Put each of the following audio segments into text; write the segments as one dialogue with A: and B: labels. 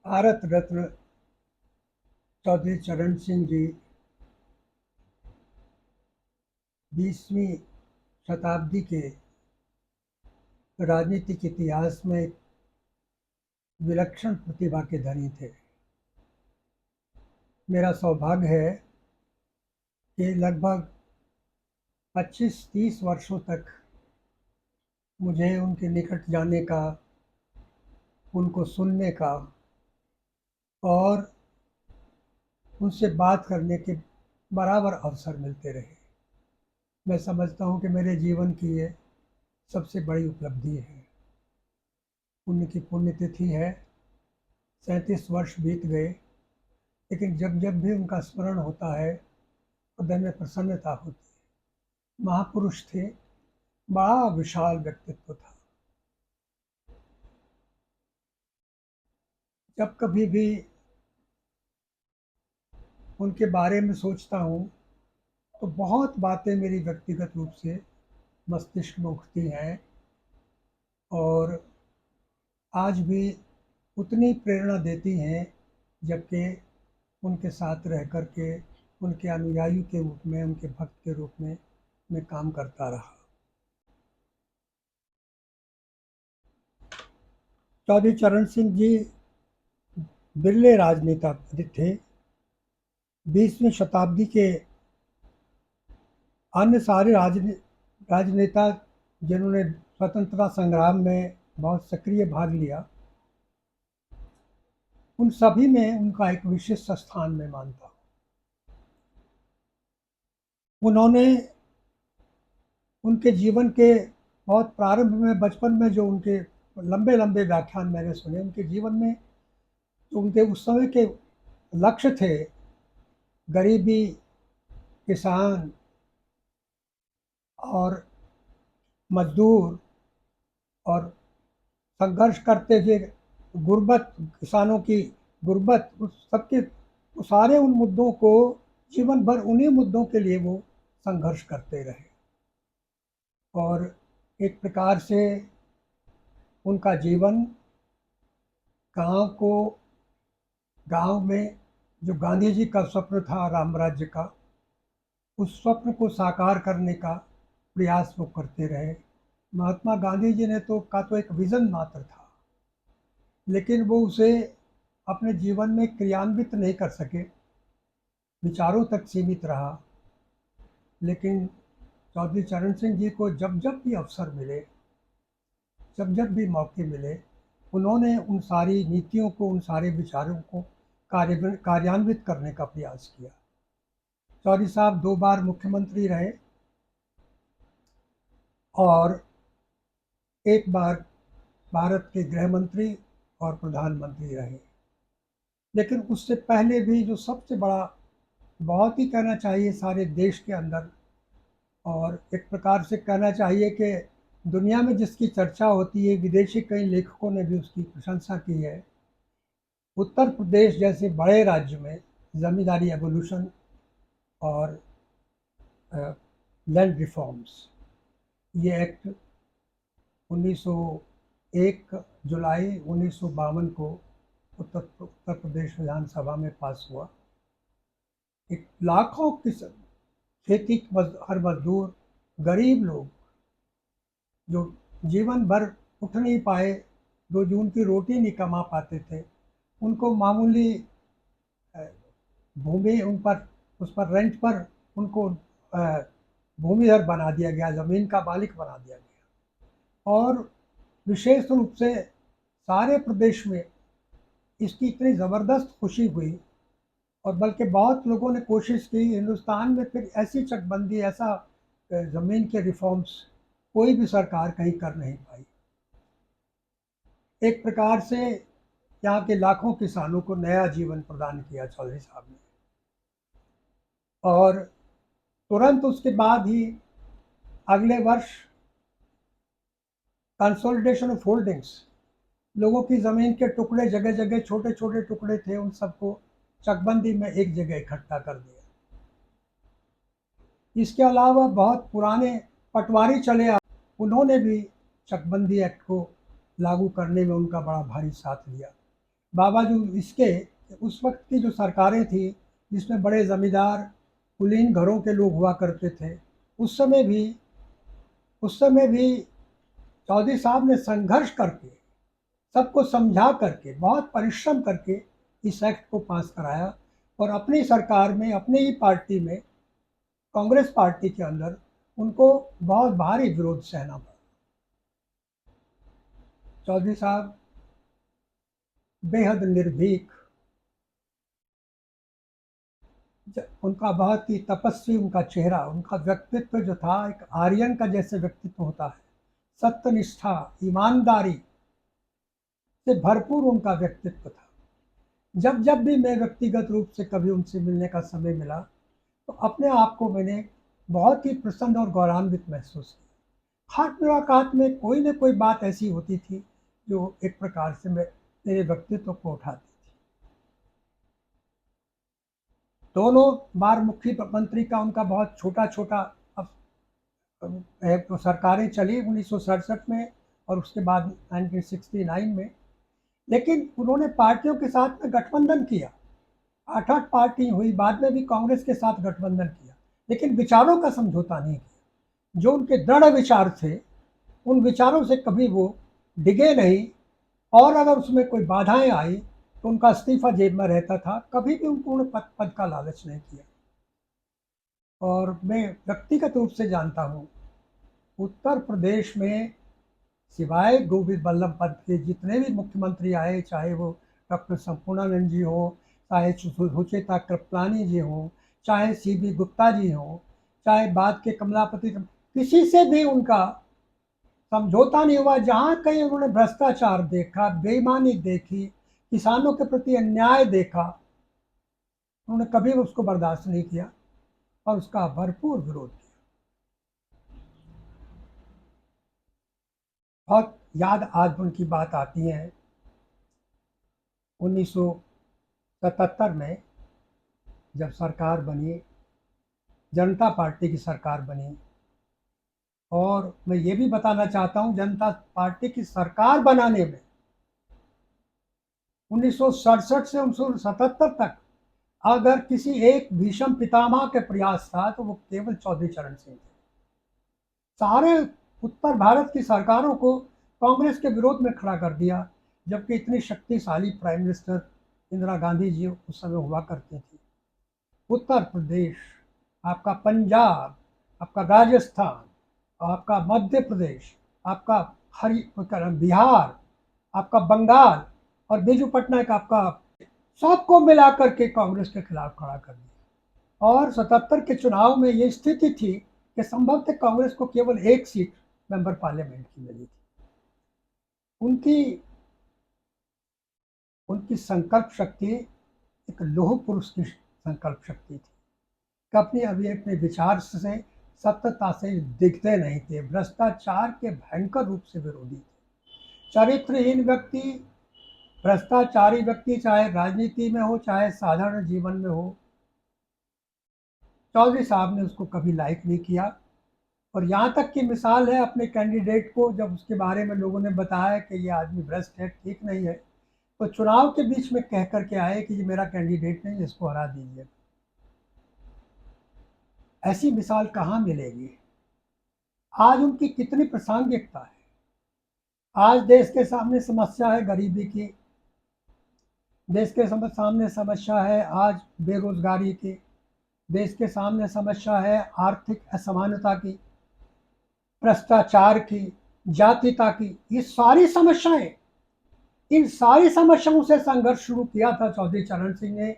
A: भारत रत्न चौधरी चरण सिंह जी 20वीं शताब्दी के राजनीतिक इतिहास में एक विलक्षण प्रतिभा के धनी थे। मेरा सौभाग्य है कि लगभग 25-30 वर्षों तक मुझे उनके निकट जाने का, उनको सुनने का और उनसे बात करने के बराबर अवसर मिलते रहे। मैं समझता हूँ कि मेरे जीवन की ये सबसे बड़ी उपलब्धि है। उनकी पुण्यतिथि है, 37 वर्ष बीत गए, लेकिन जब जब भी उनका स्मरण होता है हृदय में प्रसन्नता होती है। महापुरुष थे, बड़ा विशाल व्यक्तित्व था। जब कभी भी उनके बारे में सोचता हूँ तो बहुत बातें मेरी व्यक्तिगत रूप से मस्तिष्क में उठती हैं और आज भी उतनी प्रेरणा देती हैं, जबकि उनके साथ रह कर के उनके अनुयायी के रूप में, उनके भक्त के रूप में मैं काम करता रहा। चौधरी चरण सिंह जी बिरले राजनेता थे। 20वीं शताब्दी के अन्य सारे राजनेता जिन्होंने स्वतंत्रता संग्राम में बहुत सक्रिय भाग लिया, उन सभी में उनका एक विशिष्ट स्थान मैं मानता हूँ। उन्होंने उनके जीवन के बहुत प्रारंभ में, बचपन में जो उनके लंबे लंबे व्याख्यान मैंने सुने, उनके जीवन में जो उनके उस समय के लक्ष्य थे, गरीबी, किसान और मजदूर और संघर्ष करते हुए गुर्बत, किसानों की गुर्बत, उस सबके, वो सारे उन मुद्दों को जीवन भर उन्हीं मुद्दों के लिए वो संघर्ष करते रहे। और एक प्रकार से उनका जीवन गांव को, गांव में जो गांधी जी का स्वप्न था राम राज्य का, उस स्वप्न को साकार करने का प्रयास वो करते रहे। महात्मा गांधी जी ने तो एक विजन मात्र था, लेकिन वो उसे अपने जीवन में क्रियान्वित नहीं कर सके, विचारों तक सीमित रहा। लेकिन चौधरी चरण सिंह जी को जब जब भी अवसर मिले, जब जब भी मौके मिले, उन्होंने उन सारी नीतियों को, उन सारे विचारों को कार्यान्वित करने का प्रयास किया। चौधरी साहब 2 बार मुख्यमंत्री रहे और एक बार भारत के गृह मंत्री और प्रधानमंत्री रहे। लेकिन उससे पहले भी जो सबसे बड़ा, बहुत ही कहना चाहिए सारे देश के अंदर, और एक प्रकार से कहना चाहिए कि दुनिया में जिसकी चर्चा होती है, विदेशी कई लेखकों ने भी उसकी प्रशंसा की है, उत्तर प्रदेश जैसे बड़े राज्य में जमींदारी एवोल्यूशन और लैंड रिफॉर्म्स, ये एक्ट 1901 जुलाई 1952 को उत्तर प्रदेश विधानसभा में पास हुआ। एक लाखों खेती हर मजदूर, गरीब लोग जो जीवन भर उठ नहीं पाए, 2 जून की रोटी नहीं कमा पाते थे, उनको मामूली भूमि, उस पर रेंट पर उनको भूमिधर बना दिया गया, ज़मीन का मालिक बना दिया गया। और विशेष रूप से सारे प्रदेश में इसकी इतनी ज़बरदस्त खुशी हुई, और बल्कि बहुत लोगों ने कोशिश की। हिंदुस्तान में फिर ऐसी चकबंदी, ऐसा ज़मीन के रिफॉर्म्स कोई भी सरकार कहीं कर नहीं पाई। एक प्रकार से यहाँ के लाखों किसानों को नया जीवन प्रदान किया चौधरी साहब ने। और तुरंत उसके बाद ही अगले वर्ष कंसोलिडेशन ऑफ होल्डिंग्स, लोगों की ज़मीन के टुकड़े, जगह जगह छोटे छोटे टुकड़े थे, उन सबको चकबंदी में एक जगह इकट्ठा कर दिया। इसके अलावा बहुत पुराने पटवारी चले आ, उन्होंने भी चकबंदी एक्ट को लागू करने में उनका बड़ा भारी साथ दिया। बावजूद इसके उस वक्त की जो सरकारें थी, जिसमें बड़े ज़मींदार कुलीन घरों के लोग हुआ करते थे, उस समय भी उस समय भी चौधरी साहब ने संघर्ष करके, सबको समझा करके, बहुत परिश्रम करके इस एक्ट को पास कराया और अपनी सरकार में, अपनी ही पार्टी में, कांग्रेस पार्टी के अंदर उनको बहुत भारी विरोध सहना पड़ा। चौधरी साहब बेहद निर्भीक, उनका बहुत ही तपस्वी उनका चेहरा, उनका व्यक्तित्व जो था एक आर्यन का जैसे व्यक्तित्व होता है, सत्यनिष्ठा, ईमानदारी से भरपूर उनका व्यक्तित्व था। जब जब भी मैं व्यक्तिगत रूप से कभी उनसे मिलने का समय मिला, तो अपने आप को मैंने बहुत ही प्रसन्न और गौरवान्वित महसूस किया। हर मुलाकात में कोई न कोई बात ऐसी होती थी जो एक प्रकार से मेरे व्यक्तित्व को उठाती। दोनों बार मुख्यमंत्री का उनका बहुत छोटा छोटा तो सरकारें चली 1967 में और उसके बाद 1969 में, लेकिन उन्होंने पार्टियों के साथ में गठबंधन किया। 8-8 पार्टी हुई, बाद में भी कांग्रेस के साथ गठबंधन किया, लेकिन विचारों का समझौता नहीं किया। जो उनके दृढ़ विचार थे, उन विचारों से कभी वो डिगे नहीं, और अगर उसमें कोई बाधाएं आई तो उनका इस्तीफा जेब में रहता था। कभी भी उनको पद का लालच नहीं किया। और मैं व्यक्तिगत रूप से जानता हूँ, उत्तर प्रदेश में सिवाय गोविंद बल्लभ पंत के जितने भी मुख्यमंत्री आए, चाहे वो डॉक्टर संपूर्णानंद जी हो, चाहे सुचेता कृपलानी जी हो, चाहे CB गुप्ता जी हो, चाहे बाद के कमलापति, किसी से भी उनका समझौता नहीं हुआ। जहाँ कहीं उन्होंने भ्रष्टाचार देखा, बेईमानी देखी, किसानों के प्रति अन्याय देखा, उन्होंने कभी उसको बर्दाश्त नहीं किया और उसका भरपूर विरोध किया। बहुत याद आज उनकी बात आती है 1977 में जब सरकार बनी, जनता पार्टी की सरकार बनी। और मैं ये भी बताना चाहता हूँ, जनता पार्टी की सरकार बनाने में 1967 से 1977 तक अगर किसी एक भीषम पितामह के प्रयास था तो वो केवल चौधरी चरण सिंह थे। सारे उत्तर भारत की सरकारों को कांग्रेस के विरोध में खड़ा कर दिया, जबकि इतनी शक्तिशाली प्राइम मिनिस्टर इंदिरा गांधी जी उस समय हुआ करती थी। उत्तर प्रदेश, आपका पंजाब, आपका राजस्थान, आपका मध्य प्रदेश, आपका बिहार, आपका बंगाल और बीजू पटनायक, आपका सबको मिलाकर के कांग्रेस के खिलाफ खड़ा कर दिया। और 77 के चुनाव में ये स्थिति थी कि संभवतः कांग्रेस को केवल एक सीट मेंबर पार्लियामेंट की मिली थी। उनकी उनकी संकल्प शक्ति एक लौह पुरुष की संकल्प शक्ति थी। कभी अभी अपने विचार से, सत्यता से दिखते नहीं थे, भ्रष्टाचार के भयंकर रूप से विरोधी थे। चरित्रहीन व्यक्ति, भ्रष्टाचारी व्यक्ति, चाहे राजनीति में हो चाहे साधारण जीवन में हो, चौधरी साहब ने उसको कभी लाइक नहीं किया। और यहाँ तक की मिसाल है, अपने कैंडिडेट को जब उसके बारे में लोगों ने बताया कि ये आदमी भ्रष्ट है, ठीक नहीं है, तो चुनाव के बीच में कह करके आए कि ये मेरा कैंडिडेट नहीं, इसको हरा दीजिए। ऐसी मिसाल कहाँ मिलेगी? आज उनकी कितनी प्रासंगिकता है। आज देश के सामने समस्या है गरीबी की, देश के सामने समस्या है आज बेरोजगारी की, देश के सामने समस्या है आर्थिक असमानता की, भ्रष्टाचार की, जातीयता की। ये सारी समस्याएं, इन सारी समस्याओं से संघर्ष शुरू किया था चौधरी चरण सिंह ने,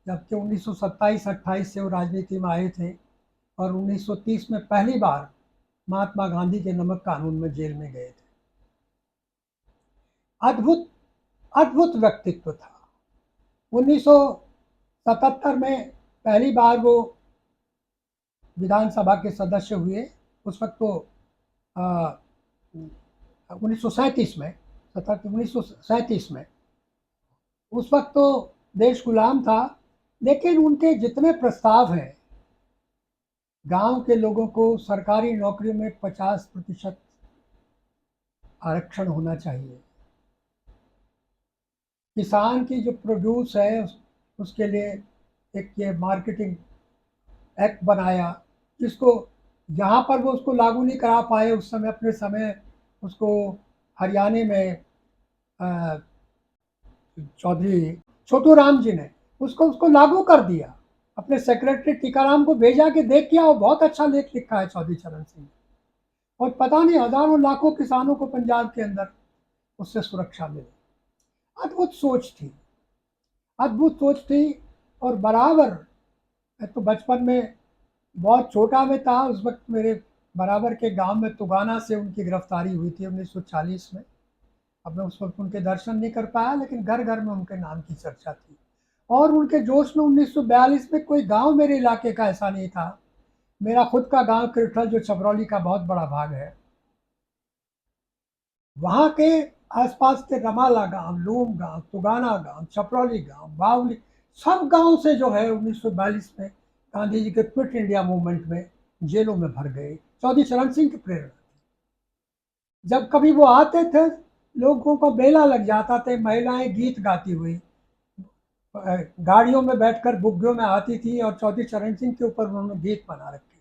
A: जबकि 1927-28 से वो राजनीति में आए थे और 1930 में पहली बार महात्मा गांधी के नमक कानून में जेल में गए थे। अद्भुत अद्भुत व्यक्तित्व था। 1977 में पहली बार वो विधानसभा के सदस्य हुए। उस वक्त तो 1937 में 1937 में उस वक्त तो देश गुलाम था, लेकिन उनके जितने प्रस्ताव हैं, गांव के लोगों को सरकारी नौकरी में 50% आरक्षण होना चाहिए, किसान की जो प्रोड्यूस है उसके लिए एक ये मार्केटिंग एक्ट बनाया, जिसको यहाँ पर वो उसको लागू नहीं करा पाए उस समय, अपने समय उसको हरियाणा में अ, चौधरी छोटू राम जी ने उसको उसको लागू कर दिया। अपने सेक्रेटरी टीकाराम को भेजा कि देख किया, वो बहुत अच्छा लेख लिखा है चौधरी चरण सिंह, और पता नहीं हजारों लाखों किसानों को पंजाब के अंदर उससे सुरक्षा मिली। अद्भुत सोच थी, अद्भुत सोच थी। और बराबर, मैं तो बचपन में बहुत छोटा में था उस वक्त, मेरे बराबर के गांव में तुगाना से उनकी गिरफ्तारी हुई थी 1940 में। अब मैं उस वक्त उनके दर्शन नहीं कर पाया, लेकिन घर घर में उनके नाम की चर्चा थी। और उनके जोश में 1942 में कोई गांव मेरे इलाके का ऐसा नहीं था। मेरा खुद का गांव किरठल, जो छबरौली का बहुत बड़ा भाग है, वहाँ के आसपास के रमाला गांव, लूम गांव, तुगाना गांव, छपरौली गांव, बावली, सब गांव से जो है 1942 में गांधी जी के क्विट इंडिया मूवमेंट में जेलों में भर गए, चौधरी चरण सिंह की प्रेरणा। जब कभी वो आते थे, लोगों को मेला लग जाता था, महिलाएं गीत गाती हुई गाड़ियों में बैठकर बुग्गियों में आती थी, और चौधरी चरण सिंह के ऊपर उन्होंने गीत बना रखे।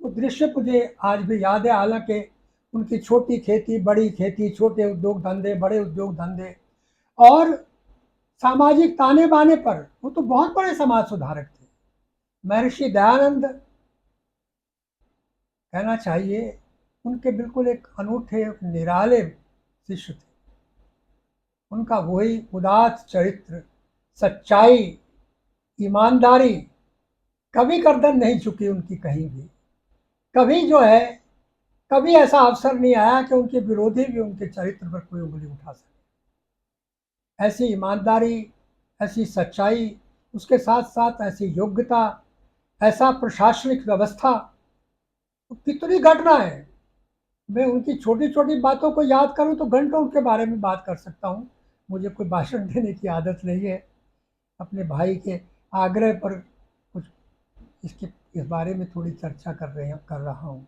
A: वो दृश्य मुझे आज भी याद है। हालांकि उनकी छोटी खेती, बड़ी खेती, छोटे उद्योग धंधे, बड़े उद्योग धंधे, और सामाजिक ताने बाने पर वो तो बहुत बड़े समाज सुधारक थे। महर्षि दयानंद, कहना चाहिए, उनके बिल्कुल एक अनूठे निराले शिष्य थे। उनका वही उदात्त चरित्र, सच्चाई, ईमानदारी, कभी गर्दन नहीं झुकी उनकी कहीं भी। कभी जो है, कभी ऐसा अवसर नहीं आया कि उनके विरोधी भी उनके चरित्र पर कोई उंगली उठा सके। ऐसी ईमानदारी, ऐसी सच्चाई, उसके साथ साथ ऐसी योग्यता, ऐसा प्रशासनिक व्यवस्था, तो कितनी घटना है। मैं उनकी छोटी छोटी बातों को याद करूं तो घंटों उनके बारे में बात कर सकता हूं। मुझे कोई भाषण देने की आदत नहीं है। अपने भाई के आग्रह पर कुछ इसके इस बारे में थोड़ी चर्चा कर रहा हूँ।